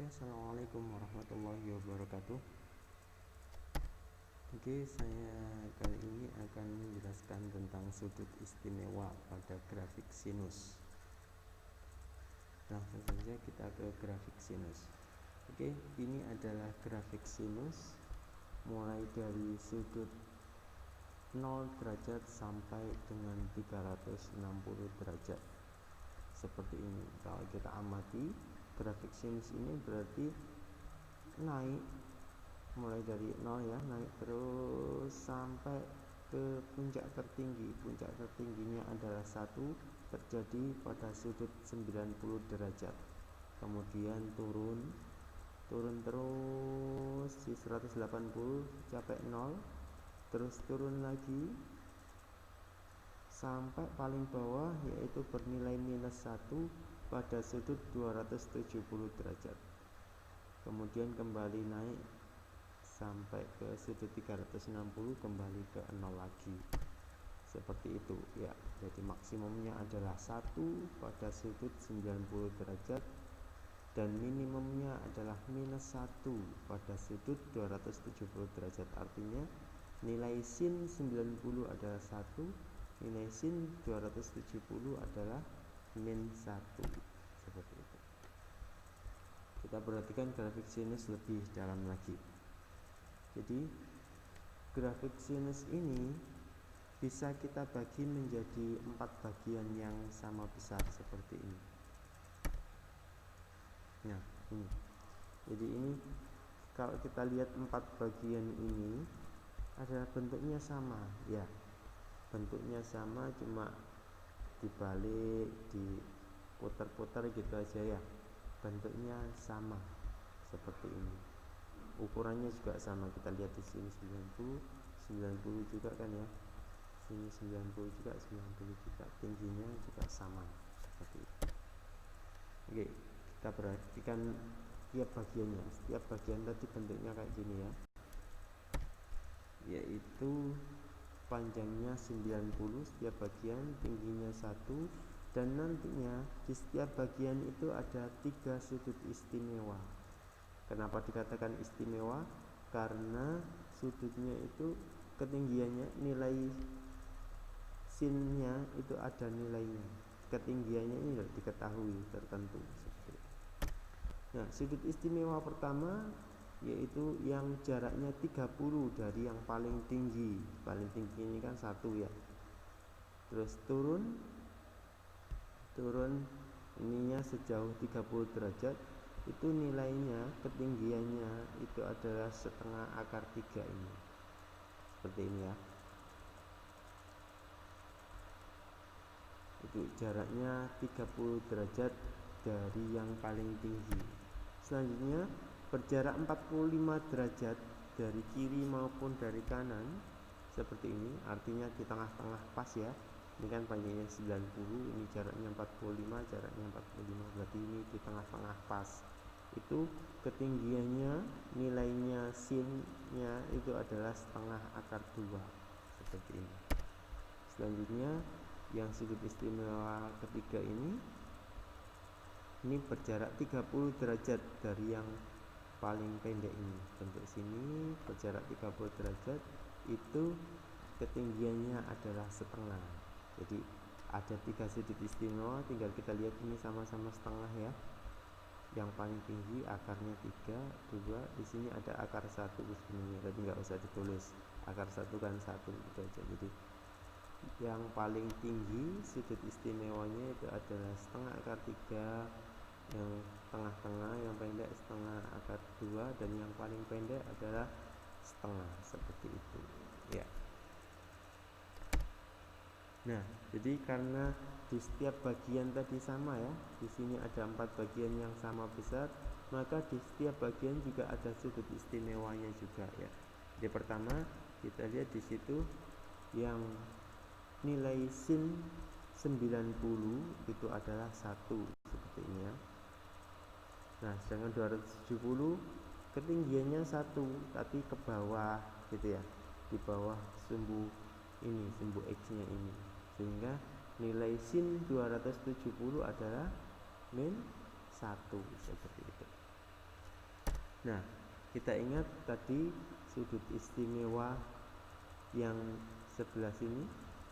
Oke, assalamualaikum warahmatullahi wabarakatuh. Oke, saya kali ini akan menjelaskan tentang sudut istimewa pada grafik sinus. Langsung saja kita ke grafik sinus. Oke, ini adalah grafik sinus mulai dari sudut 0 derajat sampai dengan 360 derajat. Seperti ini. Kalau kita amati grafik sinus ini berarti naik mulai dari 0 ya, naik terus sampai ke puncak tertinggi. Puncak tertingginya adalah 1, terjadi pada sudut 90 derajat. Kemudian turun terus di 180 capai 0, terus turun lagi sampai paling bawah, yaitu bernilai minus 1 pada sudut 270 derajat. Kemudian kembali naik sampai ke sudut 360, kembali ke 0 lagi. Seperti itu ya. Jadi maksimumnya adalah 1 pada sudut 90 derajat dan minimumnya adalah minus 1 pada sudut 270 derajat. Artinya nilai sin 90 adalah 1, nilai sin 270 adalah min 1. Seperti itu. Kita perhatikan grafik sinus lebih dalam lagi. Jadi grafik sinus ini bisa kita bagi menjadi 4 bagian yang sama besar seperti ini. Nah, ini. Jadi ini kalau kita lihat 4 bagian ini adalah bentuknya sama, ya. Bentuknya sama, cuma dibalik, diputar-putar gitu aja ya. Bentuknya sama seperti ini. Ukurannya juga sama. Kita lihat di sini 90 juga kan ya. Sini 90 juga, 90 juga. Tingginya juga sama seperti itu. Oke, kita perhatikan tiap bagiannya. Setiap bagian tadi bentuknya kayak gini ya. Yaitu panjangnya 90 setiap bagian, tingginya 1, dan nantinya di setiap bagian itu ada 3 sudut istimewa. Kenapa dikatakan istimewa? Karena sudutnya itu ketinggiannya, nilai sinnya itu ada nilainya. Ketinggiannya ini diketahui tertentu seperti itu. Nah, sudut istimewa pertama yaitu yang jaraknya 30 dari yang paling tinggi. Paling tinggi ini kan 1 ya. Terus turun ininya sejauh 30 derajat, itu nilainya, ketinggiannya itu adalah setengah akar 3 ini. Seperti ini ya. Itu jaraknya 30 derajat dari yang paling tinggi. Selanjutnya berjarak 45 derajat dari kiri maupun dari kanan seperti ini, artinya di tengah-tengah pas ya. Ini kan panjangnya 90, ini jaraknya 45, jaraknya 45, berarti ini di tengah-tengah pas. Itu ketinggiannya, nilainya sinnya itu adalah setengah akar 2 seperti ini. Selanjutnya yang sudut istimewa ketiga ini berjarak 30 derajat dari yang paling pendek ini. Bentuk sini berjarak 30 derajat, itu ketinggiannya adalah setengah. Jadi ada 3 sudut istimewa, tinggal kita lihat ini sama-sama setengah ya. Yang paling tinggi akarnya 3, 2, di sini ada akar 1 di sini, jadi nggak usah ditulis. Akar 1 kan 1 gitu aja. Jadi yang paling tinggi sudut istimewanya itu adalah setengah akar 3, yang tengah-tengah yang pendek setengah akar 2, dan yang paling pendek adalah setengah, seperti itu ya. Nah, jadi karena di setiap bagian tadi sama ya, di sini ada 4 bagian yang sama besar, maka di setiap bagian juga ada sudut istimewanya juga ya. Jadi pertama kita lihat di situ yang nilai sin 90 itu adalah 1 seperti ini ya. Nah, sedangkan 270 ketinggiannya 1 tapi ke bawah gitu ya, di bawah sumbu ini, sumbu X-nya ini, sehingga nilai sin 270 adalah min 1 seperti itu. Nah, kita ingat tadi sudut istimewa yang sebelah sini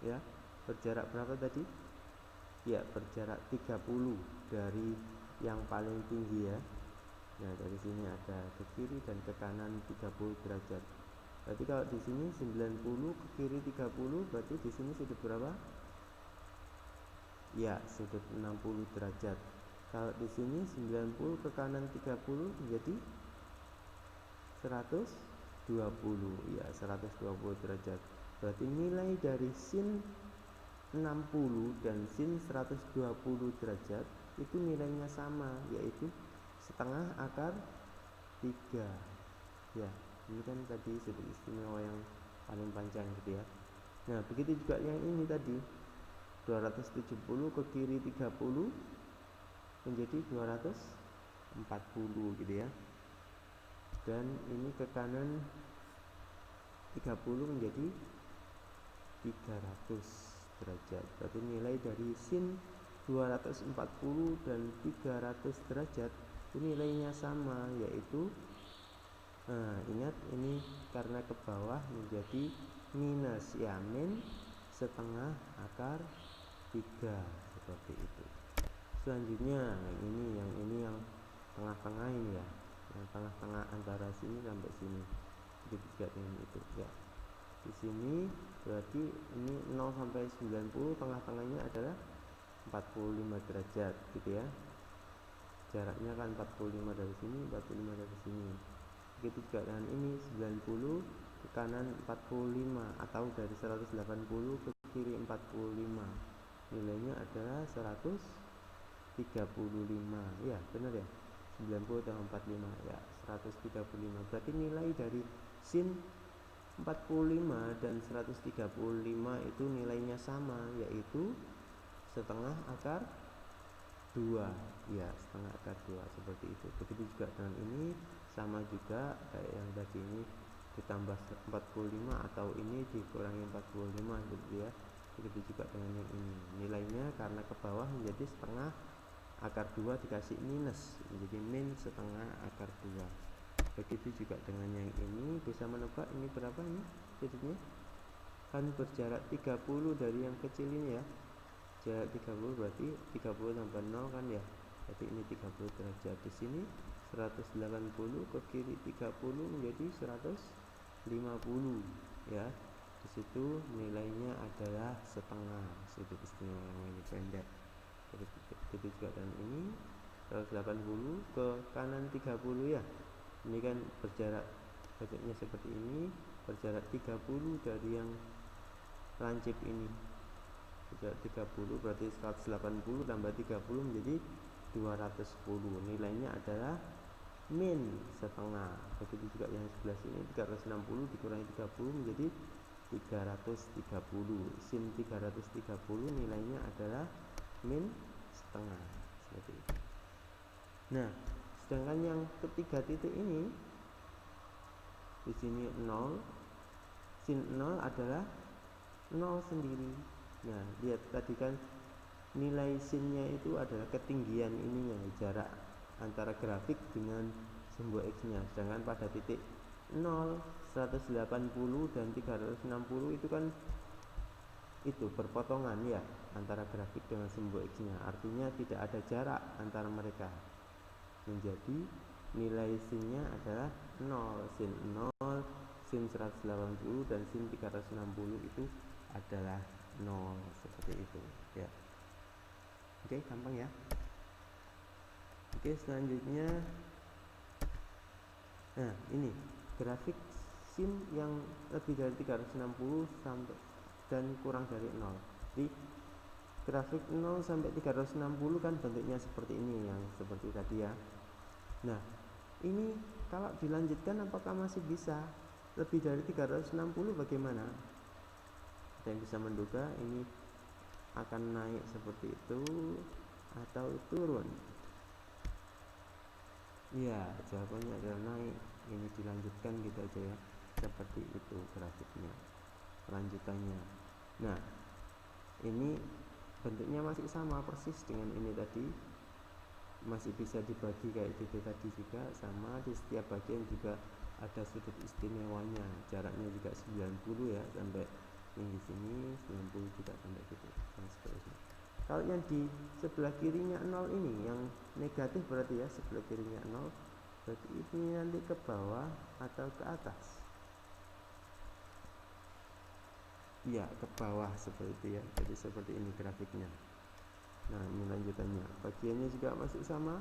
ya, berjarak berapa tadi? Ya, berjarak 30 dari yang paling tinggi ya. Nah, dari sini ada ke kiri dan ke kanan 30 derajat. Berarti kalau di sini 90 ke kiri 30, berarti di sini sudut berapa? Ya, sudut 60 derajat. Kalau di sini 90 ke kanan 30 menjadi 120. Ya, 120 derajat. Berarti nilai dari sin 60 dan sin 120 derajat itu nilainya sama, yaitu setengah akar 3. Ya, ini kan tadi sudut istimewa yang paling panjang gitu ya. Nah, begitu juga yang ini tadi 270 ke kiri 30 menjadi 240 gitu ya. Dan ini ke kanan 30 menjadi 300 derajat. Berarti nilai dari sin 240 dan 300 derajat itu nilainya sama, yaitu ingat ini karena ke bawah menjadi minus ya, min setengah akar 3 seperti itu. Selanjutnya yang ini yang tengah-tengah ini ya, yang tengah-tengah antara sini sampai sini, itu juga dengan itu ya. Di sini berarti ini 0 sampai 90, tengah-tengahnya adalah 45 derajat gitu ya. Jaraknya kan 45 dari sini, 45 dari sini. Begitu juga dengan ini 90 ke kanan 45, atau dari 180 ke kiri 45. Nilainya adalah 135. Ya, benar ya. 90 tambah 45 ya 135. Berarti nilai dari sin 45 dan 135 itu nilainya sama, yaitu setengah akar 2. Ya, setengah akar 2 seperti itu. Begitu juga dengan ini, sama juga kayak yang tadi, ini ditambah 45 atau ini dikurangi 45 gitu ya. Begitu juga dengan yang ini, nilainya karena ke bawah menjadi setengah akar 2 dikasih minus, menjadi min setengah akar 2. Begitu juga dengan yang ini, bisa menebak ini berapa ini sudutnya? Kan berjarak 30 dari yang kecil ini ya. Jarak 30 berarti 30 tambah 0 kan ya. Jadi ini 30 derajat. Di sini 180 ke kiri 30 menjadi 150 ya. Di situ nilainya adalah setengah sudut istimewa yang ini pendek. Begitu juga dengan ini 180 ke kanan 30 ya. Ini kan berjarak bentuknya seperti ini, berjarak 30 dari yang lancip ini. Berjarak 30 berarti 180 tambah 30 menjadi 210. Nilainya adalah min setengah. Begitu juga yang sebelah sini 360 dikurangi 30 menjadi 330. Sin 330 nilainya adalah min setengah seperti itu. Nah, sedangkan yang ketiga titik ini di sini 0, sin 0 adalah 0 sendiri. Nah, lihat tadi kan nilai sinnya itu adalah ketinggian ininya, jarak antara grafik dengan simbol X-nya. Sedangkan pada titik 0, 180 dan 360 itu kan itu berpotongan ya antara grafik dengan simbol X-nya. Artinya tidak ada jarak antara mereka. Menjadi nilai sinnya adalah 0, sin 0, sin 180 dan sin 360 itu adalah 0 seperti itu ya. Oke, gampang ya. Oke, selanjutnya nah ini grafik sin yang lebih dari 360 sampai dan kurang dari 0. Jadi grafik 0 sampai 360 kan bentuknya seperti ini, yang seperti tadi ya. Nah, ini kalau dilanjutkan apakah masih bisa lebih dari 360 bagaimana? Ada yang bisa menduga ini akan naik seperti itu atau turun? Ya, jawabannya adalah naik. Ini dilanjutkan gitu aja ya, seperti itu grafiknya, lanjutannya. Nah, ini bentuknya masih sama persis dengan ini tadi. masih bisa dibagi kayak gitu tadi juga, sama di setiap bagian juga ada sudut istimewanya, jaraknya juga 90 ya, sampai yang di sini 90 juga sampai gitu dan seterusnya. Kalau yang di sebelah kirinya 0 ini yang negatif berarti ya, sebelah kirinya 0 berarti ini nanti ke bawah atau ke atas? Iya, ke bawah seperti itu ya. Jadi seperti ini grafiknya. Nah, ini lanjutannya. Bagiannya juga masih sama,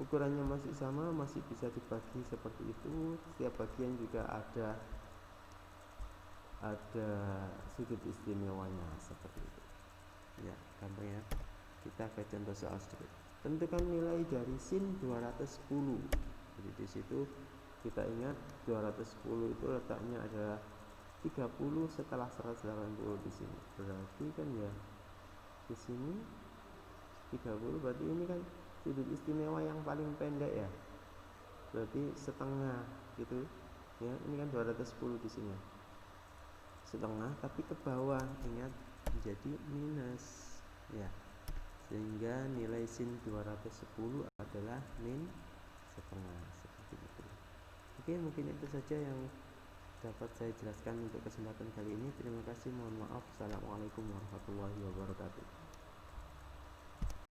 ukurannya masih sama, masih bisa dibagi seperti itu. Setiap bagian juga ada sudut istimewanya seperti itu. Ya, gampang ya. Kita ke contoh soal sedikit. Tentukan nilai dari sin 210. Jadi di situ kita ingat 210 itu letaknya adalah 30 setelah 180 di sini. Berarti kan ya di sini 30, berarti ini kan sudut istimewa yang paling pendek ya. Berarti setengah gitu. Ya, ini kan 210 di sini. Setengah tapi ke bawah, ingat menjadi minus ya. Sehingga nilai sin 210 adalah min setengah seperti itu. Oke, mungkin itu saja yang dapat saya jelaskan untuk kesempatan kali ini. Terima kasih, mohon maaf. Assalamualaikum warahmatullahi wabarakatuh.